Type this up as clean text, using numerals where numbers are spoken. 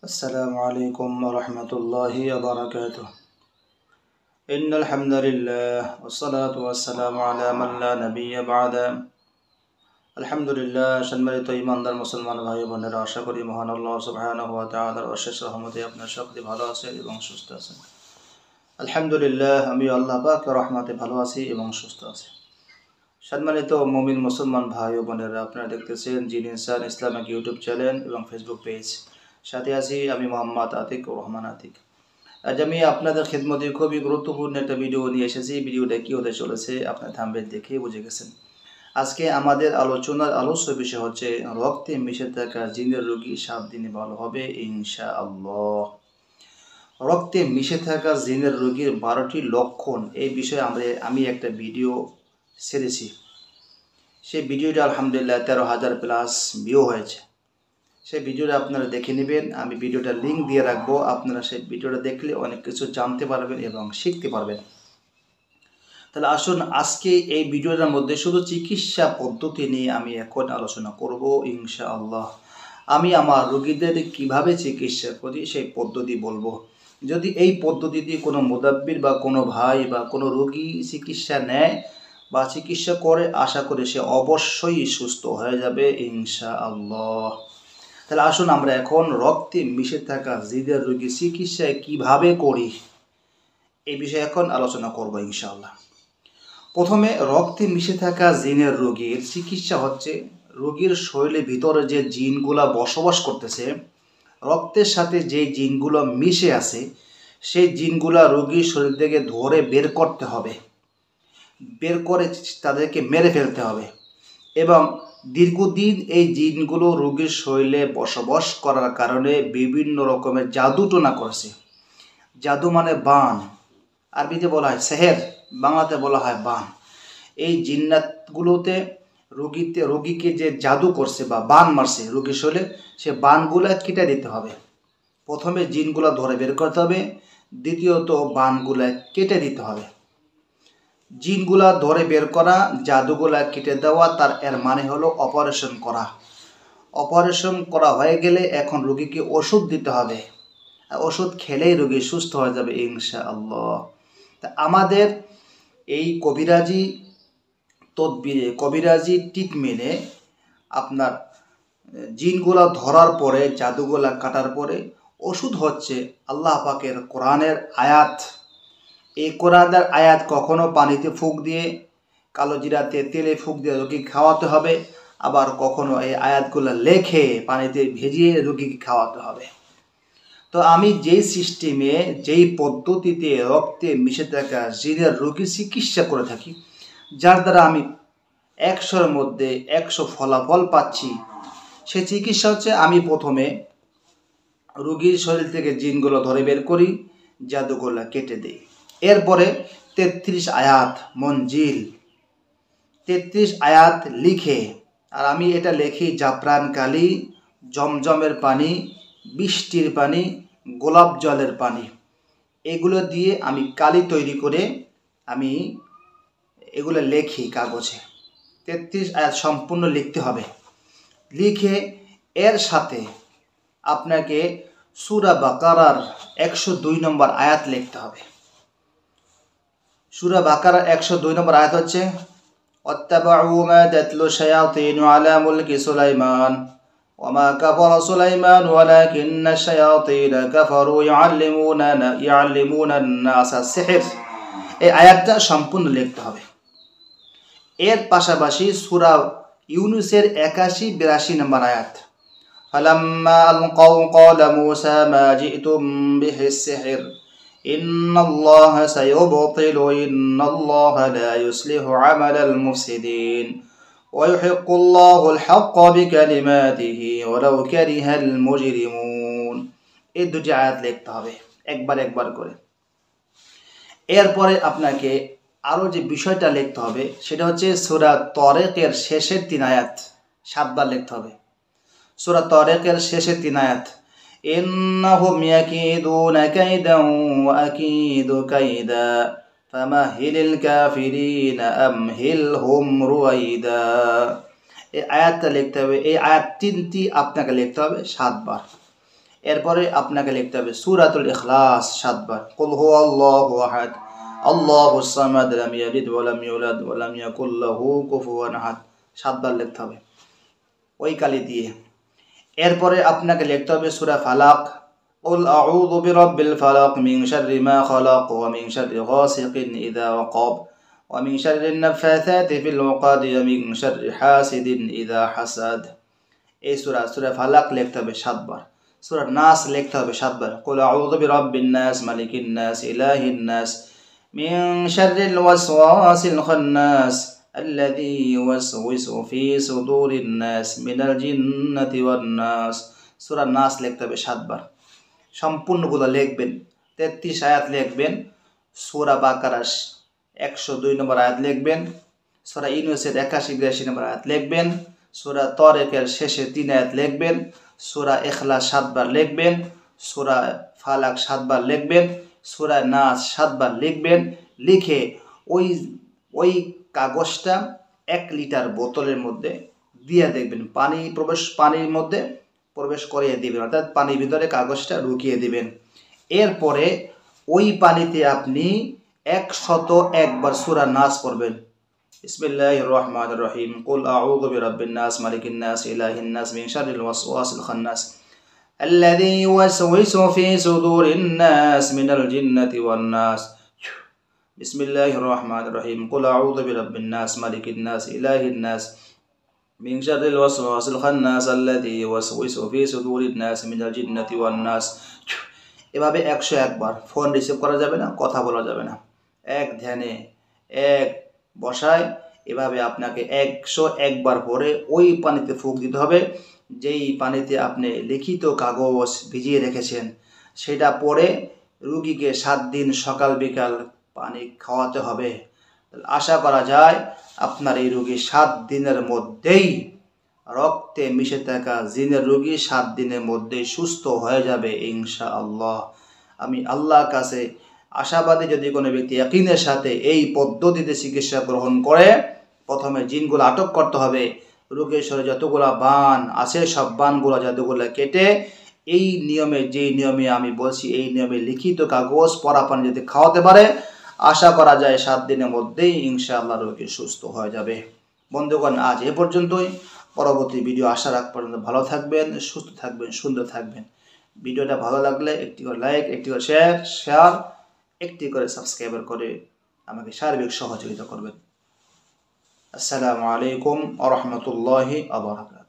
السلام عليكم ورحمة الله وبركاته. إن الحمد لله والصلاة والسلام على من لا نبي بعد. আলহামদুলিল্লাহ, সম্মানিত ইমানদার মুসলমান ভাই বোনেরা, আশা করি মহান আল্লাহ সুবহানাহু ওয়া তাআলার অশেষ রহমতে আপনারা সকলে ভালো আছেন এবং সুস্থ আছেন। আলহামদুলিল্লাহ, আমি আল্লাহ পাকের রহমতে ভালো আছি এবং সুস্থ আছি। সম্মানিত মুমিন মুসলমান ভাই ও বোনেরা, আপনারা দেখতেছেন জিন ইনসান ইসলামিক ইউটিউব চ্যানেল এবং ফেসবুক পেজ। সাথে আছি আমি মোহাম্মদ আতিক রহমান আতিক। আজ আমি আপনাদের খিদমতে খুবই গুরুত্বপূর্ণ একটা ভিডিও নিয়ে এসেছি। ভিডিওটা কী হতে চলেছে আপনার থাম্বনেল দেখে বুঝে গেছেন। আজকে আমাদের আলোচনার আলোচ্য বিষয় হচ্ছে রক্তে মিশে থাকা জিনের রোগী 7 দিনে ভালো হবে ইনশাআল্লাহ। রক্তে মিশে থাকা জিনের রোগীর 12টি লক্ষণ, এই বিষয়ে আমি একটা ভিডিও ছেড়েছি। সেই ভিডিওটা আলহামদুলিল্লাহ 13,000 প্লাস ভিউ হয়েছে। সেই ভিডিওটা আপনারা দেখে নেবেন। আমি ভিডিওটা লিঙ্ক দিয়ে রাখবো, আপনারা সেই ভিডিওটা দেখলে অনেক কিছু জানতে পারবেন এবং শিখতে পারবেন। তাহলে আসুন, আজকে এই ভিডিওটার মধ্যে শুধু চিকিৎসা পদ্ধতি নিয়ে আমি এখন আলোচনা করব ইনশাআল্লাহ। আমি আমার রোগীদের কিভাবে চিকিৎসা করি সেই পদ্ধতি বলবো। যদি এই পদ্ধতিতে কোনো মুদাব্বির বা কোনো ভাই বা কোনো রোগী চিকিৎসা নেয় বা চিকিৎসা করে, আশা করি সে অবশ্যই সুস্থ হয়ে যাবে ইনশাআল্লাহ। তাহলে আসুন, আমরা এখন রক্তে মিশে থাকা জিনের রোগী চিকিৎসা কিভাবে করি এই বিষয়ে এখন আলোচনা করব ইনশাআল্লাহ। প্রথমে, রক্তে মিশে থাকা জিনের রোগীর চিকিৎসা হচ্ছে রোগীর শরীরের ভিতরে যে জিনগুলা বসবাস করতেছে, রক্তের সাথে যে জিনগুলো মিশে আছে, সেই জিনগুলা রোগীর শরীর থেকে ধরে বের করতে হবে, বের করে তাদেরকে মেরে ফেলতে হবে। এবং দীর্ঘদিন এই জিনগুলো রোগীর শরীরে বসবাস করার কারণে বিভিন্ন রকমের জাদুটোনা করছে। জাদু মানে বান, আরবিতে বলা হয় সেহের, বাংলাতে বলা হয় বান। এই জিন্নাতগুলোতে রোগীকে যে জাদু করছে বা বান মারছে রোগীর শরীরে, সে বানগুলা কেটে দিতে হবে। প্রথমে জিনগুলা ধরে বের করতে হবে, দ্বিতীয়ত বানগুলা কেটে দিতে হবে। জিনগুলা ধরে বের করা, জাদুগুলা কেটে দেওয়া, এর মানে হলো অপারেশন করা। অপারেশন করা হয়ে গেলে এখন রোগীকে ওষুধ দিতে হবে। ওষুধ খেলেই রোগী সুস্থ হয়ে যাবে ইনশাআল্লাহ। তা আমাদের এই কবিরাজি ট্রিটমেন্টে আপনার জিনগুলা ধরার পরে, জাদুগুলা কাটার পরে ওষুধ হচ্ছে আল্লাহ পাকের কোরআনের আয়াত। এই কোরআনের আয়াত কখনো পানিতে ফুঁক দিয়ে, কালো জিরাতে তেলে ফুঁক দিয়ে রোগীকে খাওয়াতে হবে, আবার কখনো এই আয়াতগুলো লেখে পানিতে ভিজিয়ে রোগীকে খাওয়াতে হবে। তো আমি যেই সিস্টেমে, যেই পদ্ধতিতে রক্তে মিশে থাকা জিনের রোগী চিকিৎসা করে থাকি, যার দ্বারা আমি 100-এর মধ্যে 100 ফলাফল পাচ্ছি, সেই চিকিৎসা হচ্ছে আমি প্রথমে রোগীর শরীর থেকে জিনগুলো ধরে বের করি, জাদুগুলো কেটে দিই। এরপরে 33 আয়াত মঞ্জিল, 33 আয়াত লিখে, আর আমি এটা লিখি জাফরান কালি, জমজমের পানি, বৃষ্টির পানি, গোলাপ জলের পানি, এগুলো দিয়ে আমি কালি তৈরি করে আমি এগুলো লিখি কাগজে। 33 আয়াত সম্পূর্ণ লিখতে হবে। লিখে এর সাথে আপনাকে সূরা বাকারার 102 নম্বর আয়াত লিখতে হবে। সূরা বাকারার 102 নম্বর আয়াত হচ্ছে ওয়াত্তাবাউ মা তাতলু শায়াতিন আলা মুলকি সুলাইমান ওয়া মা কাফারা সুলাইমান ওয়ালাকিন্না শায়াতিন কাফারু ইউআল্লিমুনা আন-নাসা সিহর। এই আয়াতটা সম্পূর্ণ লিখতে হবে। এর পাশাপাশি সূরা ইউনূসের 81-82 নম্বর আয়াত, ফালাম্মা আলকাউ ক্বালা মূসা মা জি'তুম বিহিস সিহর ইন্নাল্লাহা সায়ুবতিলু ইন্নাল্লাহা লা ইউসলিহু আমালাল মুফসিদিন ওয়া ইউহিক্কুল্লাহুল হাক্কা বিকালিমাতিহি ওয়ালাউ কারিহাল মুজরিমুন। এই দুটি আয়াত লিখতে হবে একবার করে। এরপরে আপনাকে আরও যে বিষয়টা লিখতে হবে সেটা হচ্ছে সূরা তারিকের শেষের 3 আয়াত 7 বার লিখতে হবে। সূরা তারিকের শেষের 3 আয়াত, ইন্নাহুম ইয়াকিদুনা কাইদান ওয়া আকিদু কাইদা ফামাহিলিল কাফিরিনা আমহিলহুম রুয়াইদা। এই আয়াতটা লিখতে হবে। এই আয়াত 3টি আপনাকে লিখতে হবে 7 বার। এরপরে আপনাকে লিখতে হবে সূরাতুল ইখলাস 7 বার, কুল হুয়াল্লাহু আহাদ আল্লাহুস সামাদ লাম ইয়ালিদ ওয়া লাম ইউলাদ ওয়া লাম ইয়াকুল লাহু কুফুয়ান আহাদ 7 বার লিখতে হবে ওই কালি দিয়ে। এরপরে আপনাকে লিখতে হবে সূরা ফালাক, কুল আউযু বিরাব্বিল ফালাক মিন শাররি মা খালাক ওয়া মিন শাররি গাসিকিন ইযা ওয়াকাব ওয়া মিন শাররিন নাফাসাতি ফিল উকাদ ওয়া মিন শাররি হাসিদিন ইযা হাসাদ। এই সূরা ফালাক লিখতে হবে 7 বার। সূরা নাস লিখতে হবে 7 বার, কুল আউযু বিরাব্বিন নাস মালিকিন নাস ইলাহিন নাস মিন শাররিল ওয়াসওয়াসিল খান্নাস আল্লাযী ইউওয়াসওয়িসু ফি সুদুরিন নাস মিনাল জিন্নাতি ওয়ান নাস। সূরা নাস লিখতে হবে 7 বার। সম্পূর্ণগুলো লিখবেন, 33 আয়াত লিখবেন। সূরা বাকারার 102 নম্বর আয়াত লিখবেন, সূরা ইউনূসের 81-82 নম্বর আয়াত লিখবেন, সূরা তারিকের শেষে 3 আয়াত লিখবেন, সূরা ইখলাস 7 বার লিখবেন, সূরা ফালাক 7 বার লিখবেন, সূরা নাস 7 বার লিখবেন। লিখে ওই কাগজটা 1 লিটার বোতলের মধ্যে দিয়ে দেখবেন, পানির মধ্যে প্রবেশ করিয়ে দিবেন, অর্থাৎ পানির ভিতরে কাগজটা ঢুকিয়ে দিবেন। এরপরে ওই পানিতে আপনি 101 বার সূরা নাস পড়বেন। বিসমিল্লাহির রহমানির রহিম, কুল আউযু বিরাব্বিন নাস মালিকিন নাস ইলাহিন নাস মিন শাররিল ওয়াসওয়াসিল খান্নাস আল্লাযী ইউওয়াসওয়িসু ফি সুদুরিন নাস মিনাল জিন্নাতি ওয়ান নাস। বিসমিল্লাহির রহমানির রহিম, কুল আউযু বিরাব্বিন নাস মালিকিন নাস ইলাহিন নাস মিন শাররিল ওয়াসওয়াসিল খান্নাস আল্লাযী ইউওয়াসওয়িসু ফি সুদুরিন নাস মিনাল জিন্নাতি ওয়ান নাস। এভাবে 101 বার। ফোন রিসিভ করা যাবে না, কথা বলা যাবে না, এক ধ্যানে এক বসায় এভাবে আপনাকে 101 বার পরে ওই পানিতে ফুঁক দিতে হবে। যেই পানিতে আপনি লিখিত কাগজ ভিজিয়ে রেখেছেন সেটা পরে রুগীকে 7 দিন সকাল বিকাল পানি খাওয়াতে হবে। আশা করা যায় আপনার এই রোগী 7 দিনের মধ্যেই, রক্তে মিশে থাকা জিনের রোগী 7 দিনের মধ্যেই সুস্থ হয়ে যাবে ইনশাআল্লাহ। আমি আল্লাহর কাছে আশাবাদী, যদি কোনো ব্যক্তি ইয়াকিনের সাথে এই পদ্ধতিতে চিকিৎসা গ্রহণ করে, প্রথমে জিনগুলো আটক করতে হবে, রোগীর শরীরে যতগুলো বান আছে সব বানগুলো যতগুলো কেটে এই নিয়মে, যেই নিয়মে আমি বলছি এই নিয়মে লিখিত কাগজ পরা পানি যদি খাওয়াতে পারে, আশা করা যায় 7 দিনের মধ্যেই ইনশাআল্লাহ রোগী সুস্থ হয়ে যাবে। বন্ধুগণ, আজ এ পর্যন্তই। পরবর্তী ভিডিও আসার আগ পর্যন্ত ভালো থাকবেন, সুস্থ থাকবেন, সুন্দর থাকবেন। ভিডিওটা ভালো লাগলে একটি করে লাইক, একটি করে শেয়ার, একটি করে সাবস্ক্রাইব করে আমাকে সার্বিক সহযোগিতা করবেন। আসসালামু আলাইকুম ওয়া রাহমাতুল্লাহি ওয়া বারাকাতুহু।